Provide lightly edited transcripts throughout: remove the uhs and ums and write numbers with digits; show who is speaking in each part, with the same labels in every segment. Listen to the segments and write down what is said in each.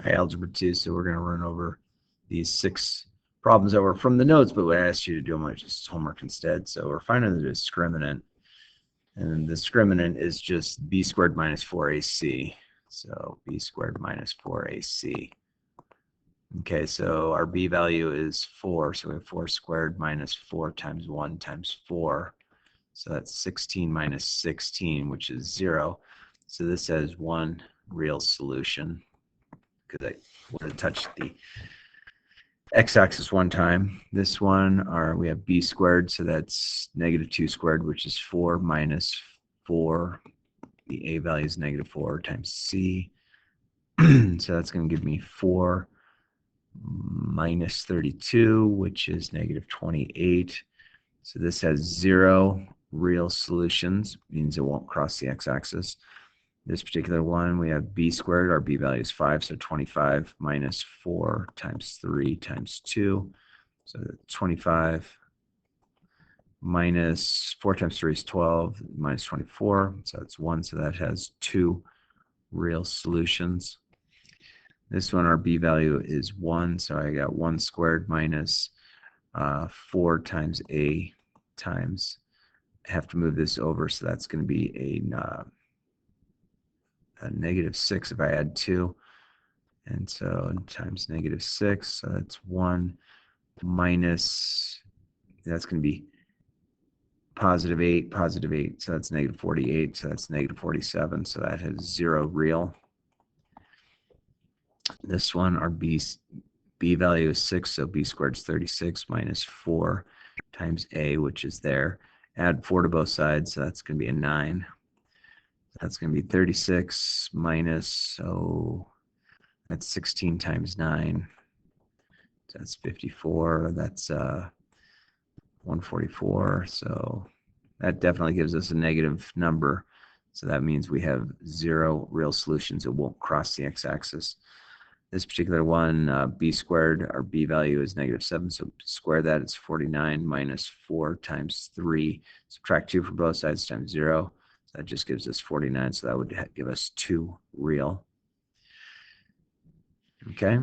Speaker 1: Algebra 2, so we're going to run over these 6 problems that were from the notes, but we asked you to do them as just homework instead. So we're finding the discriminant, and the discriminant is just b squared minus 4ac. So b squared minus 4ac. Okay, so our b value is 4, so we have 4 squared minus 4 times 1 times 4. So that's 16 minus 16, which is 0. So this has one real solution, because I want to touch the x-axis one time. This one, we have b squared, so that's negative 2 squared, which is 4 minus 4. The a value is negative 4 times c. So that's going to give me 4 minus 32, which is negative 28. So this has 0 real solutions, means it won't cross the x-axis. This particular one, we have b squared, our b value is 5, so 25 minus 4 times 3 times 2. So 25 minus 4 times 3 is 12, minus 24, so that's 1, so that has 2 real solutions. This one, our b value is 1, so I got 1 squared minus 4 times a times, I have to move this over, so that's going to be a negative 6 if I add 2. And so times negative 6, so that's 1 minus, that's going to be positive 8, so that's negative 48, so that's negative 47, so that has 0 real. This one, our b value is 6, so b squared is 36 minus 4 times a, which is there. Add 4 to both sides, so that's going to be a 9. That's going to be 36 minus, so that's 16 times 9. So that's 54. That's 144. So that definitely gives us a negative number. So that means we have 0 real solutions. It won't cross the x-axis. This particular one, b squared, our b value is negative 7. So square that, it's 49 minus 4 times 3. Subtract 2 from both sides times 0. That just gives us 49, so that would give us 2 real. Okay.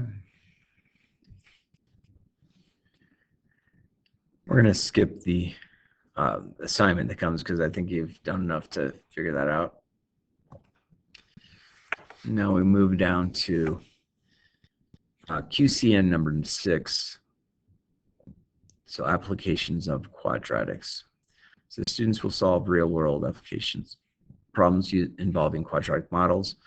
Speaker 1: We're going to skip the assignment that comes because I think you've done enough to figure that out. Now we move down to QCN number 6. So applications of quadratics. So students will solve real-world applications problems involving quadratic models.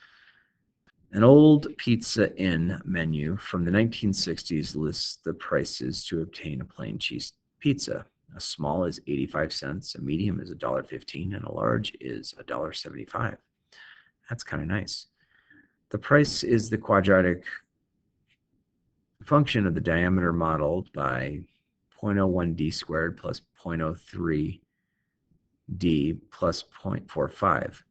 Speaker 1: An old Pizza Inn menu from the 1960s lists the prices to obtain a plain cheese pizza. A small is 85 cents, a medium is $1.15, and a large is $1.75. That's kind of nice. The price is the quadratic function of the diameter modeled by 0.01d squared plus 0.03d plus 0.45.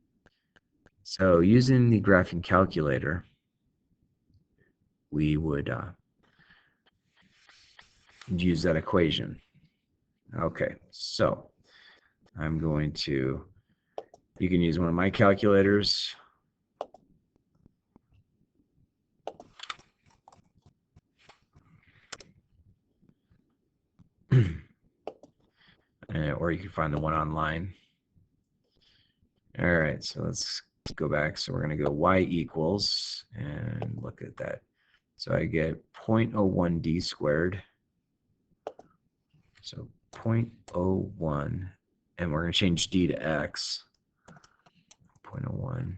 Speaker 1: So using the graphing calculator, we would use that equation. Okay, so I'm going to, you can use one of my calculators. Or you can find the one online. All right, so let's go back. So we're going to go y equals, and look at that. So I get 0.01d squared. So 0.01, and we're going to change d to x. 0.01,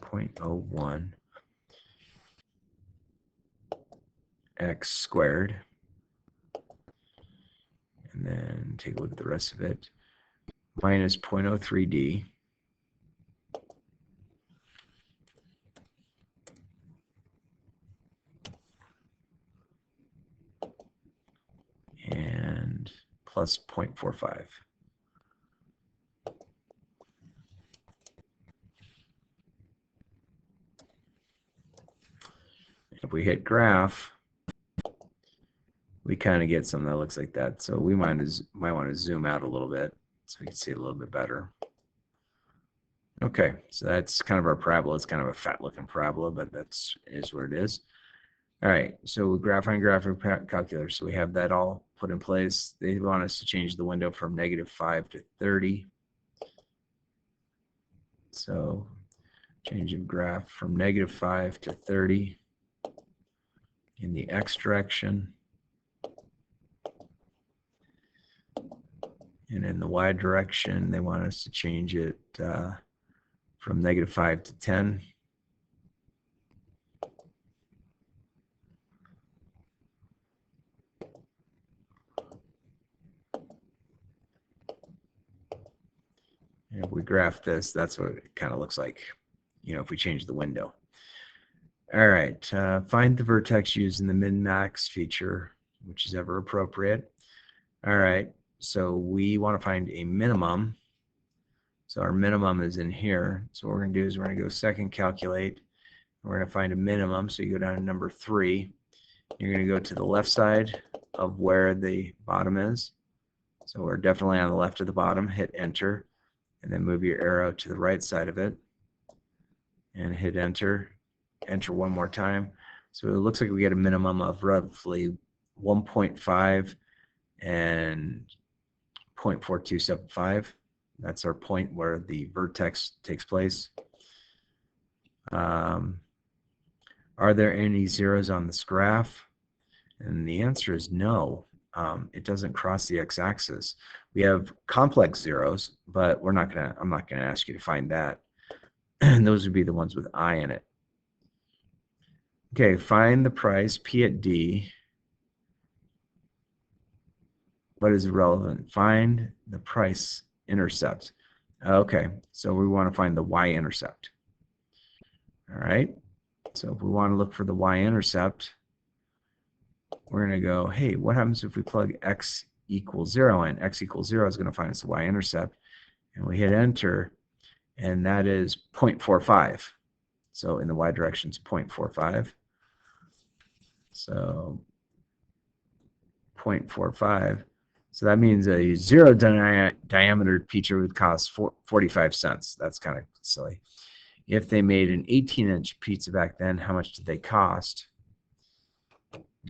Speaker 1: 0.01 x squared. And then take a look at the rest of it. Minus 0.03d. And plus 0.45. If we hit graph, we kind of get something that looks like that. So we might want to zoom out a little bit so we can see it a little bit better. Okay, so that's kind of our parabola. It's kind of a fat-looking parabola, but is what it is. All right, so graphing graphic calculator. So we have that all put in place. They want us to change the window from -5 to 30. So changing graph from -5 to 30 in the x direction. And in the y direction, they want us to change it from -5 to 10. And if we graph this, that's what it kind of looks like, if we change the window. All right, find the vertex using the min-max feature, which is ever appropriate. All right, so we want to find a minimum. So our minimum is in here. So what we're going to do is we're going to go second calculate. We're going to find a minimum. So you go down to number 3. You're going to go to the left side of where the bottom is. So we're definitely on the left of the bottom. Hit enter, and then move your arrow to the right side of it, and hit enter. Enter one more time. So it looks like we get a minimum of roughly 1.5 and 0.4275. That's our point where the vertex takes place. Are there any zeros on this graph? And the answer is no. It doesn't cross the x-axis. We have complex zeros, but I'm not gonna ask you to find that. And those would be the ones with I in it. Okay, find the price P at D. What is relevant? Find the price intercept. Okay, so we want to find the y-intercept. All right, so if we want to look for the y-intercept, we're going to go, hey, what happens if we plug x equals 0 in? X equals 0 is going to find us the y-intercept. And we hit enter, and that is 0.45. So in the y direction, it's 0.45. So 0.45. So that means a 0 diameter pizza would cost 45 cents. That's kind of silly. If they made an 18-inch pizza back then, how much did they cost?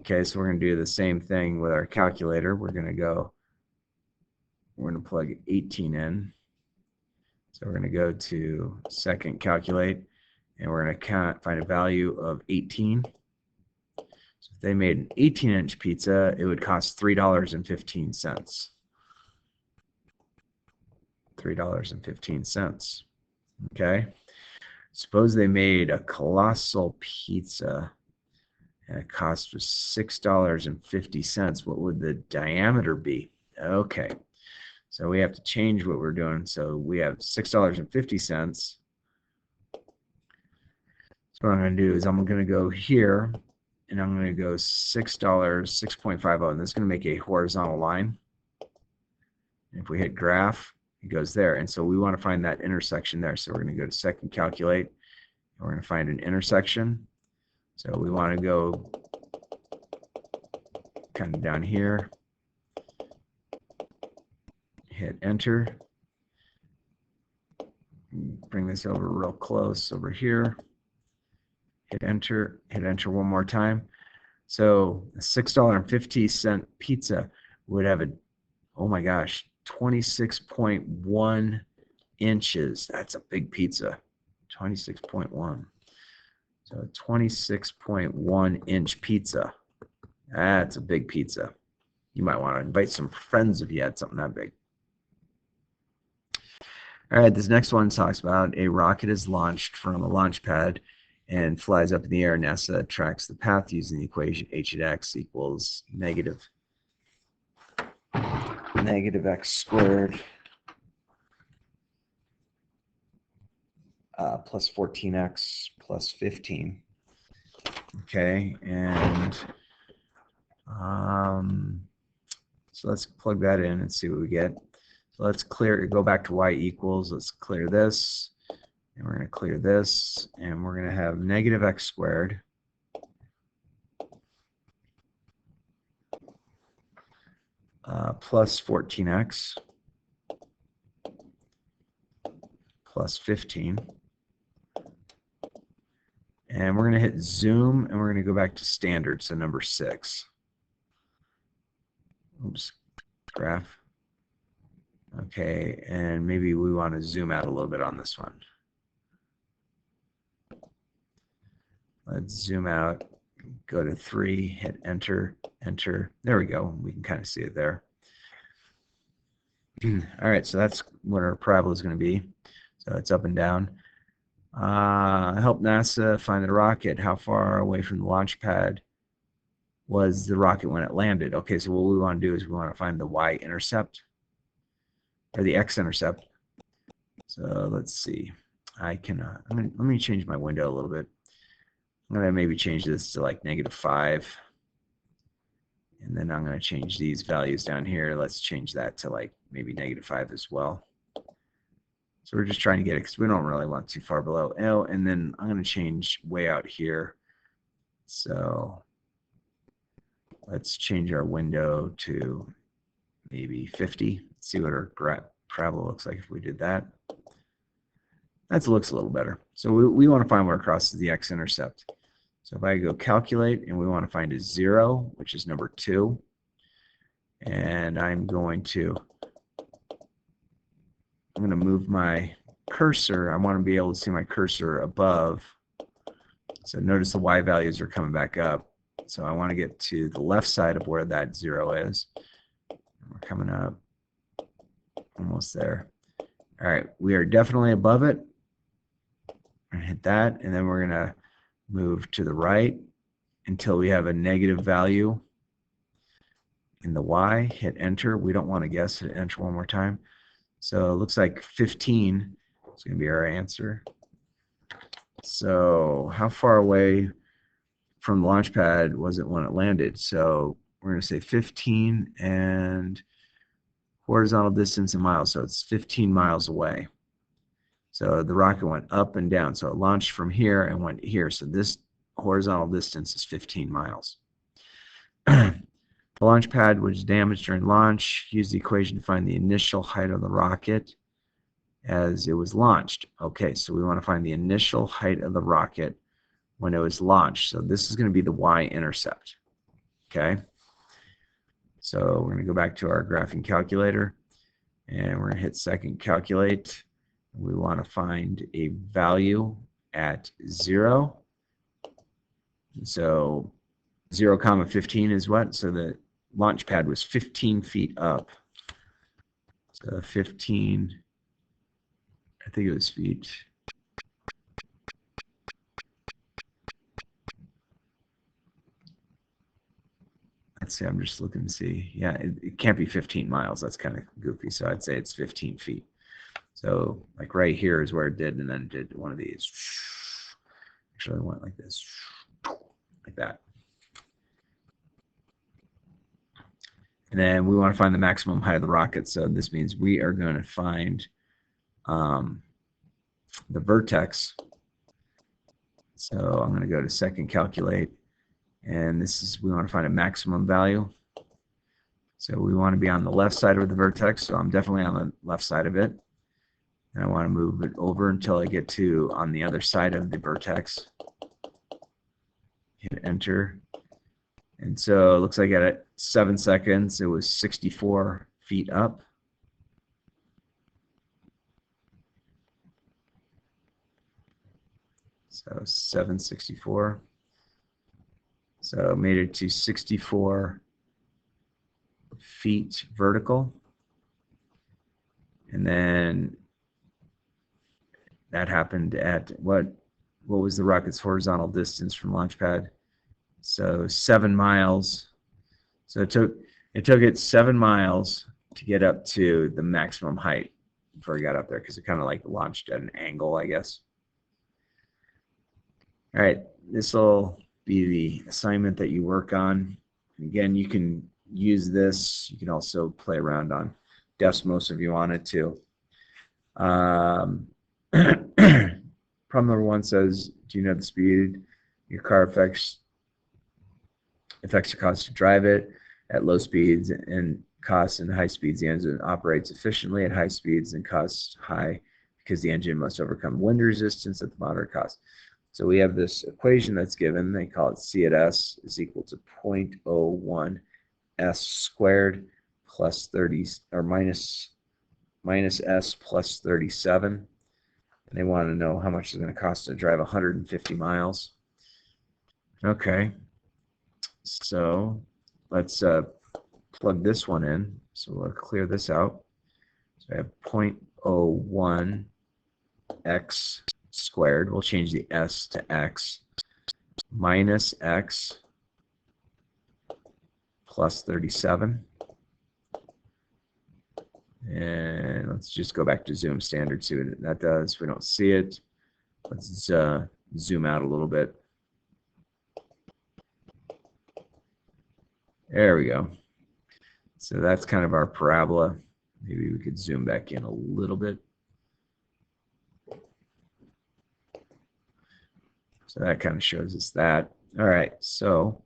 Speaker 1: Okay, so we're going to do the same thing with our calculator. We're going to plug 18 in. So we're going to go to second calculate, and we're going to find a value of 18. So if they made an 18-inch pizza, it would cost $3.15. $3.15. Okay. Suppose they made a colossal pizza and it cost was $6.50. What would the diameter be? Okay. So we have to change what we're doing. So we have $6.50. So what I'm going to do is I'm going to go here and I'm going to go $6, 6.50, and this is going to make a horizontal line. And if we hit graph, it goes there. And so we want to find that intersection there. So we're going to go to second calculate. And we're going to find an intersection. So we want to go kind of down here. Hit enter. Bring this over real close over here. Hit enter one more time. So a $6.50 pizza would have oh my gosh, 26.1 inches. That's a big pizza. 26.1. So a 26.1 inch pizza. That's a big pizza. You might want to invite some friends if you had something that big. All right, this next one talks about a rocket is launched from a launch pad and flies up in the air. NASA tracks the path using the equation h at x equals negative x squared plus 14x plus 15. Okay, and so let's plug that in and see what we get. So let's go back to y equals. Let's clear this, and we're going to clear this, and we're going to have negative x squared plus 14x plus 15. And we're going to hit zoom, and we're going to go back to standard, so number 6. Oops, graph. Okay, and maybe we want to zoom out a little bit on this one. Let's zoom out, go to 3, hit enter, enter. There we go. We can kind of see it there. All right, so that's what our parabola is going to be. So it's up and down. Help NASA find the rocket. How far away from the launch pad was the rocket when it landed? Okay, so what we want to do is we want to find the y-intercept, or the x-intercept. So let's see. I can, let me change my window a little bit. I'm going to maybe change this to like -5. And then I'm going to change these values down here. Let's change that to like maybe -5 as well. So we're just trying to get it because we don't really want too far below. Oh, and then I'm going to change way out here. So let's change our window to maybe 50. See what our parabola looks like if we did that. That looks a little better. So we want to find where it crosses the x-intercept. So if I go calculate, and we want to find a 0, which is number 2, and I'm going to move my cursor. I want to be able to see my cursor above. So notice the y values are coming back up. So I want to get to the left side of where that 0 is. We're coming up almost there. All right, we are definitely above it. I'm gonna hit that, and then we're going to move to the right until we have a negative value in the y. Hit enter. We don't want to guess. Hit enter one more time. So it looks like 15 is going to be our answer. So how far away from the launch pad was it when it landed? So we're going to say 15 and horizontal distance in miles. So it's 15 miles away. So the rocket went up and down. So it launched from here and went here. So this horizontal distance is 15 miles. The launch pad was damaged during launch. Use the equation to find the initial height of the rocket as it was launched. Okay, so we want to find the initial height of the rocket when it was launched. So this is going to be the y-intercept. Okay. So we're going to go back to our graphing calculator, and we're going to hit second calculate. We want to find a value at 0. So 0, 15 is what? So the launch pad was 15 feet up. So 15, I think it was feet. Let's see, I'm just looking to see. Yeah, it can't be 15 miles. That's kind of goofy. So I'd say it's 15 feet. So like right here is where it did, and then it did one of these. Actually, I went like this, like that. And then we want to find the maximum height of the rocket. So this means we are going to find the vertex. So I'm going to go to second calculate, and this is, we want to find a maximum value. So we want to be on the left side of the vertex. So I'm definitely on the left side of it. And I want to move it over until I get to on the other side of the vertex. Hit enter. And so it looks like at 7 seconds, it was 64 feet up. So 764. So made it to 64 feet vertical. And then that happened at what was the rocket's horizontal distance from launch pad? So 7 miles. So it took it 7 miles to get up to the maximum height before it got up there, because it kind of like launched at an angle, I guess. All right, this will be the assignment that you work on. Again, you can use this. You can also play around on Desmos if you wanted to. Problem number 1 says, do you know the speed your car affects your cost to drive it at low speeds and costs and high speeds? The engine operates efficiently at high speeds and costs high because the engine must overcome wind resistance at the moderate cost. So we have this equation that's given. They call it C at S is equal to 0.01 S squared plus 30 or minus S plus 37. And they want to know how much it's going to cost to drive 150 miles. Okay, so let's plug this one in. So we'll clear this out. So I have 0.01 x squared. We'll change the s to x minus x plus 37. And let's just go back to Zoom standard, see what that does. We don't see it. Let's zoom out a little bit. There we go. So that's kind of our parabola. Maybe we could zoom back in a little bit. So that kind of shows us that. All right, so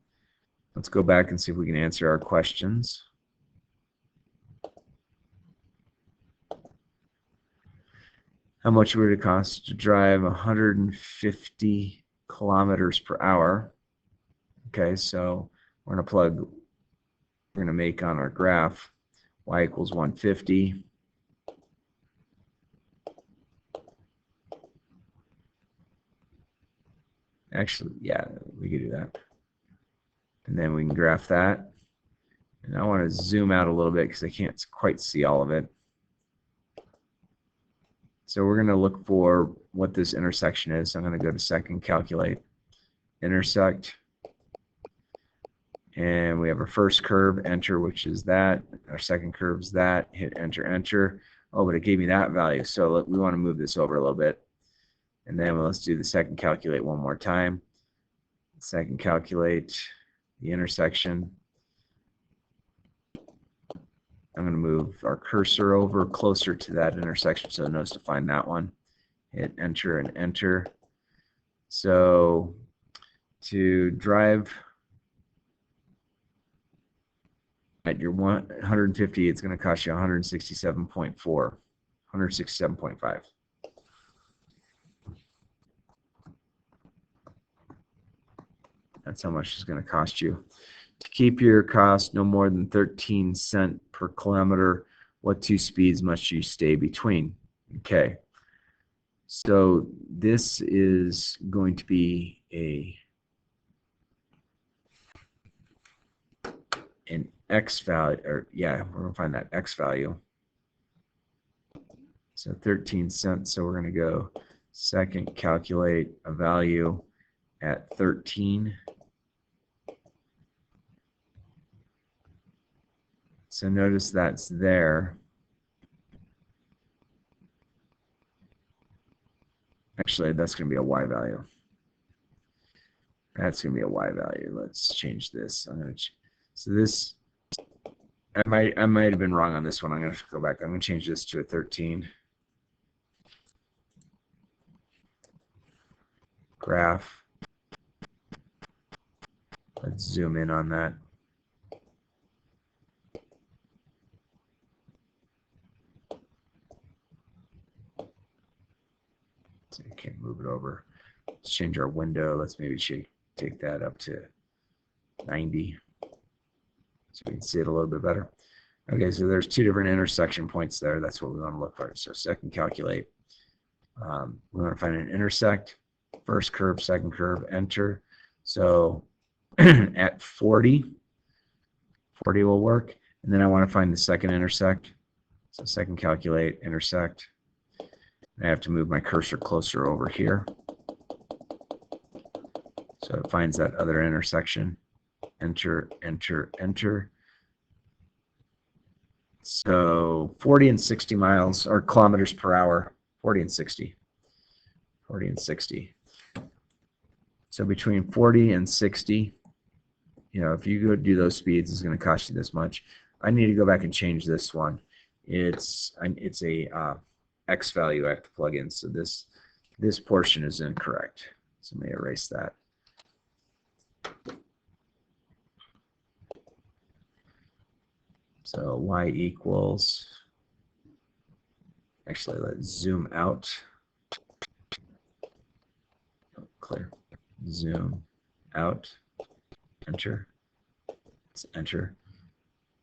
Speaker 1: let's go back and see if we can answer our questions. How much would it cost to drive 150 kilometers per hour? Okay, so we're going to make on our graph y equals 150. Actually, yeah, we could do that. And then we can graph that. And I want to zoom out a little bit because I can't quite see all of it. So we're going to look for what this intersection is. So I'm going to go to second, calculate, intersect. And we have our first curve, enter, which is that. Our second curve is that. Hit enter, enter. Oh, but it gave me that value. So we want to move this over a little bit. And then let's do the second calculate one more time. Second calculate the intersection. I'm going to move our cursor over closer to that intersection so it knows to find that one. Hit enter and enter. So to drive at your 150, it's going to cost you 167.4, 167.5. That's how much it's going to cost you. To keep your cost no more than 13 cents per kilometer, what two speeds must you stay between? Okay. So this is going to be an x value, or yeah, we're going to find that x value. So 13 cents. So we're going to go second, calculate a value at 13. So notice that's there. Actually, that's going to be a y value. That's going to be a y value. Let's change this. I'm going to so this I might have been wrong on this one. I'm going to go back. I'm going to change this to a 13. Graph. Let's zoom in on that. So you can't move it over. Let's change our window. Let's maybe take that up to 90 so we can see it a little bit better. Okay, so there's two different intersection points there. That's what we want to look for. So second, calculate. We want to find an intersect. First curve, second curve, enter. So at 40 will work. And then I want to find the second intersect. So second, calculate, intersect. I have to move my cursor closer over here. So it finds that other intersection. Enter, enter, enter. So 40 and 60 miles, or kilometers per hour, 40 and 60. 40 and 60. So between 40 and 60, you know, if you go do those speeds, it's going to cost you this much. I need to go back and change this one. It's a x value I have to plug in. So this portion is incorrect. So let me erase that. So y equals Actually, let's zoom out. Clear. Zoom out. Enter. Let's enter.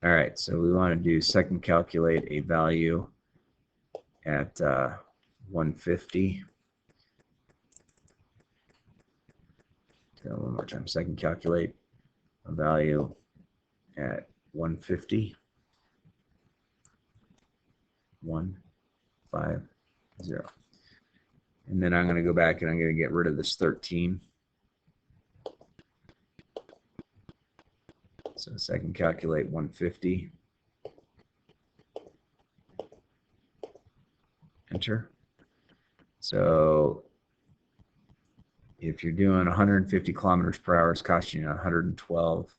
Speaker 1: All right, so we want to do second calculate a value at 150. So one more time. Second calculate a value at 150. 150. And then I'm going to go back and I'm going to get rid of this 13. So second calculate 150. Enter. So if you're doing 150 kilometers per hour, it's costing you 112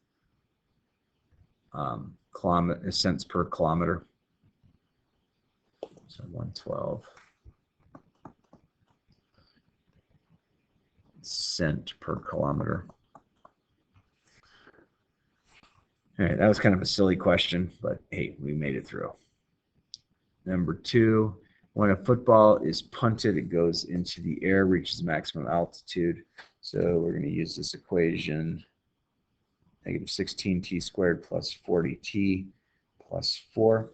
Speaker 1: cents per kilometer. So 112 cent per kilometer. All right, that was kind of a silly question, but hey, we made it through. Number 2, when a football is punted, it goes into the air, reaches maximum altitude. So we're going to use this equation, negative 16t squared plus 40t plus 4.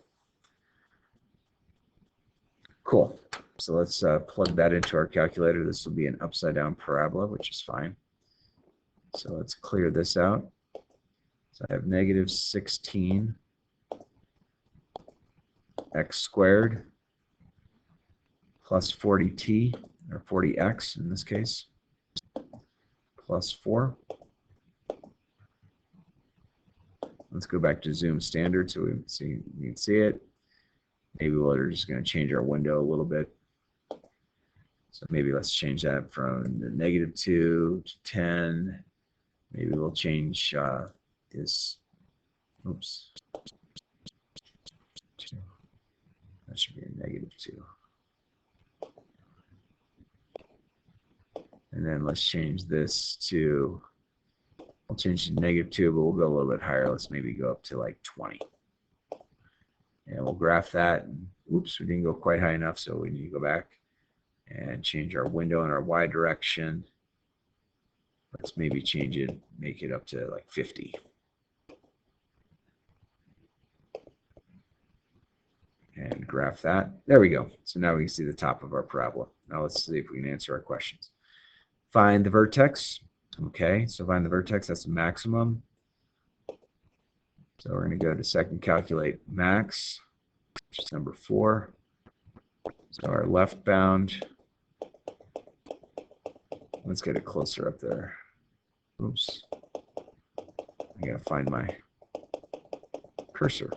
Speaker 1: Cool. So let's plug that into our calculator. This will be an upside down parabola, which is fine. So let's clear this out. So I have negative 16 x squared plus 40t, or 40x in this case, plus 4. Let's go back to zoom standard so we can see it. Maybe we're just going to change our window a little bit. So maybe let's change that from the -2 to 10. Maybe we'll change this. Oops. That should be a -2. And then let's change this to, we'll change to -2, but we'll go a little bit higher. Let's maybe go up to like 20. And we'll graph that. And, oops, we didn't go quite high enough, so we need to go back and change our window in our Y direction. Let's maybe change it, make it up to like 50. And graph that. There we go. So now we can see the top of our parabola. Now let's see if we can answer our questions. Find the vertex. Okay, so find the vertex, that's the maximum. So we're going to go to second calculate max, which is number 4. So our left bound, let's get it closer up there. Oops. I got to find my cursor.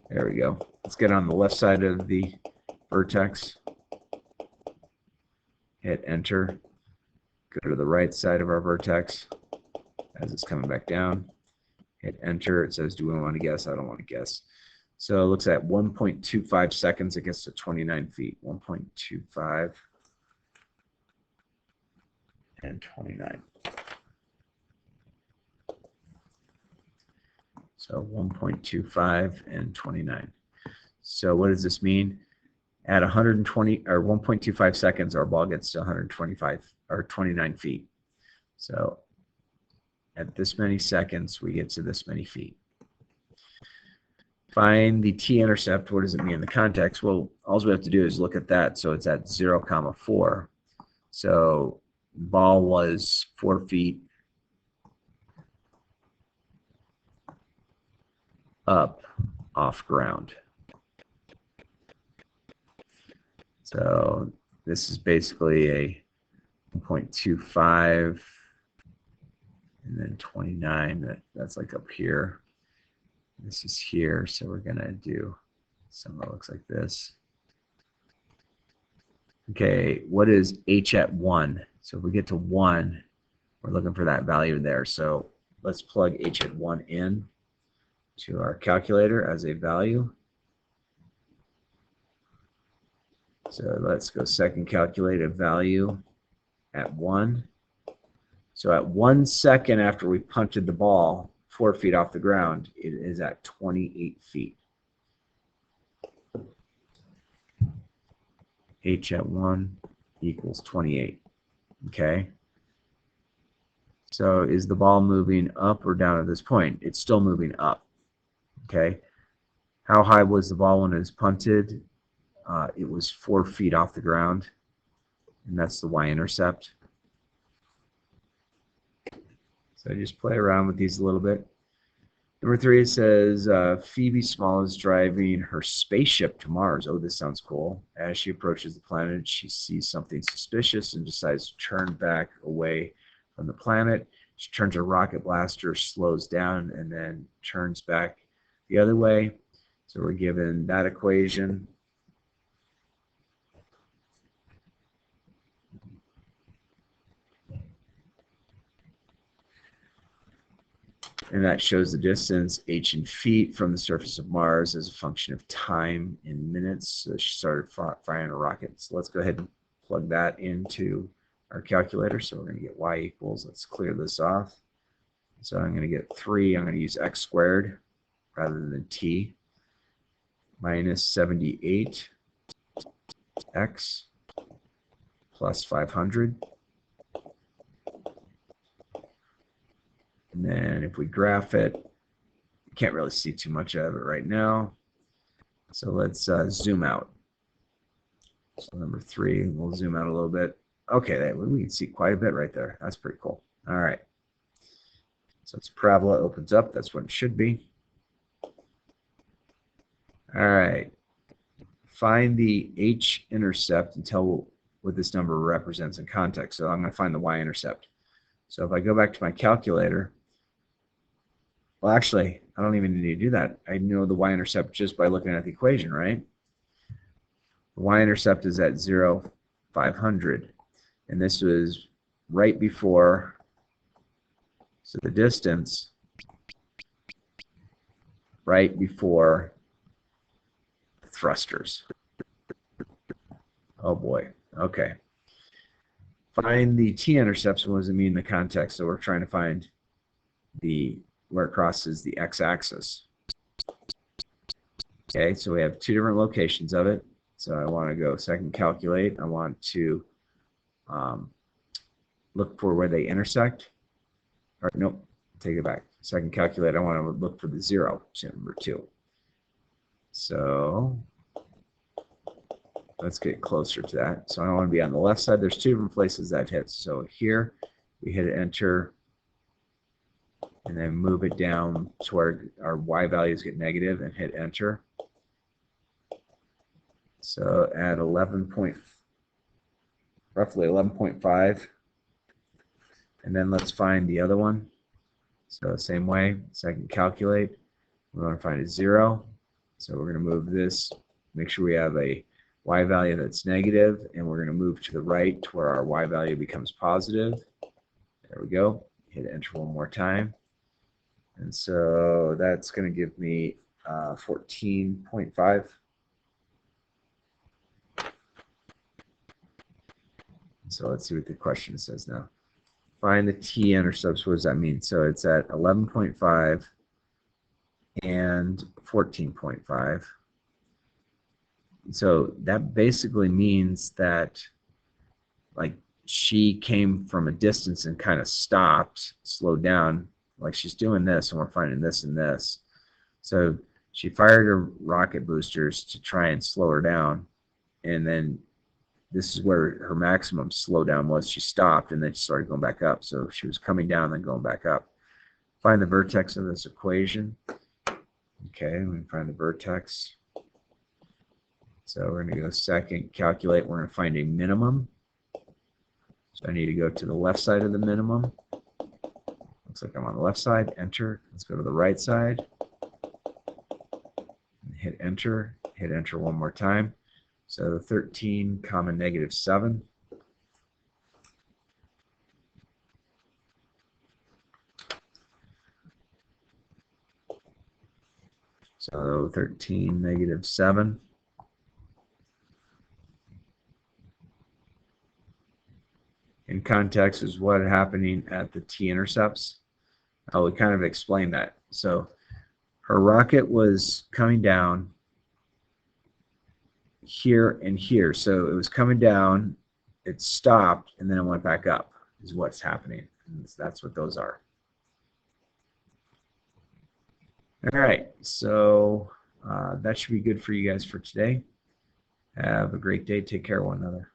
Speaker 1: There we go. Let's get on the left side of the vertex. Hit enter. Go to the right side of our vertex as it's coming back down. Hit enter. It says, do we want to guess? I don't want to guess. So it looks at 1.25 seconds. It gets to 29 feet. 1.25 and 29. So 1.25 and 29. So what does this mean? At 120 or 1.25 seconds, our ball gets to 125 or 29 feet. So at this many seconds, we get to this many feet. Find the t-intercept. What does it mean in the context? Well, all we have to do is look at that. So it's at 0, 4. So ball was 4 feet up off ground. So this is basically a 1.25 and then 29. That's like up here. This is here. So we're going to do something that looks like this. Okay, what is h at 1? So if we get to 1, we're looking for that value there. So let's plug h at 1 in to our calculator as a value. So let's go second calculate a value at 1. So at 1 second after we punted the ball 4 feet off the ground, it is at 28 feet. h at 1 equals 28. Okay. So is the ball moving up or down at this point? It's still moving up. Okay. How high was the ball when it was punted? It was 4 feet off the ground, and that's the y-intercept. So I just play around with these a little bit. Number 3, it says Phoebe Small is driving her spaceship to Mars. Oh, this sounds cool. As she approaches the planet, she sees something suspicious and decides to turn back away from the planet. She turns her rocket blaster, slows down, and then turns back the other way. So we're given that equation. And that shows the distance, h in feet, from the surface of Mars as a function of time in minutes. So she started firing a rocket. So let's go ahead and plug that into our calculator. So we're going to get y equals, let's clear this off. So I'm going to get 3, I'm going to use x squared rather than t, minus 78x plus 500. And then if we graph it, you can't really see too much of it right now. So let's zoom out. So number 3, we'll zoom out a little bit. Okay, we can see quite a bit right there. That's pretty cool. All right. So its parabola opens up. That's what it should be. All right. Find the h-intercept and tell what this number represents in context. So I'm going to find the y-intercept. So if I go back to my calculator, well, actually, I don't even need to do that. I know the y-intercept just by looking at the equation, right? The y-intercept is at 0, 500. And this was right before, so the distance right before the thrusters. Oh boy, okay. Find the t-intercepts. What does it mean in the context? So we're trying to find where it crosses the x-axis. Okay, so we have 2 different locations of it. So I want to go second calculate. I want to look for where they intersect. Or nope, take it back. Second calculate, I want to look for the 0, so number 2. So let's get closer to that. So I want to be on the left side. There's 2 different places that hits. So here we hit enter and then move it down to where our y values get negative and hit enter. So at roughly 11.5. And then let's find the other one. So same way, second calculate. We want to find a 0. So we're going to move this, make sure we have a y value that's negative, and we're going to move to the right to where our y value becomes positive. There we go. Hit enter one more time. And so that's going to give me 14.5. So let's see what the question says now. Find the t-intercepts. What does that mean? So it's at 11.5 and 14.5. So that basically means that, like, she came from a distance and kind of stopped, slowed down, like she's doing this, and we're finding this and this. So she fired her rocket boosters to try and slow her down, and then this is where her maximum slowdown was. She stopped, and then she started going back up. So she was coming down, then going back up. Find the vertex of this equation. Okay, we can find the vertex. So we're going to go second, calculate. We're going to find a minimum. So I need to go to the left side of the minimum. Looks like I'm on the left side. Enter. Let's go to the right side. Hit enter. Hit enter one more time. So 13 comma negative 7. So 13 negative 7. In context is what happening at the t-intercepts. I will kind of explain that. So her rocket was coming down, here and here. So it was coming down, it stopped, and then it went back up is what's happening. And that's what those are. All right, so that should be good for you guys for today. Have a great day. Take care of one another.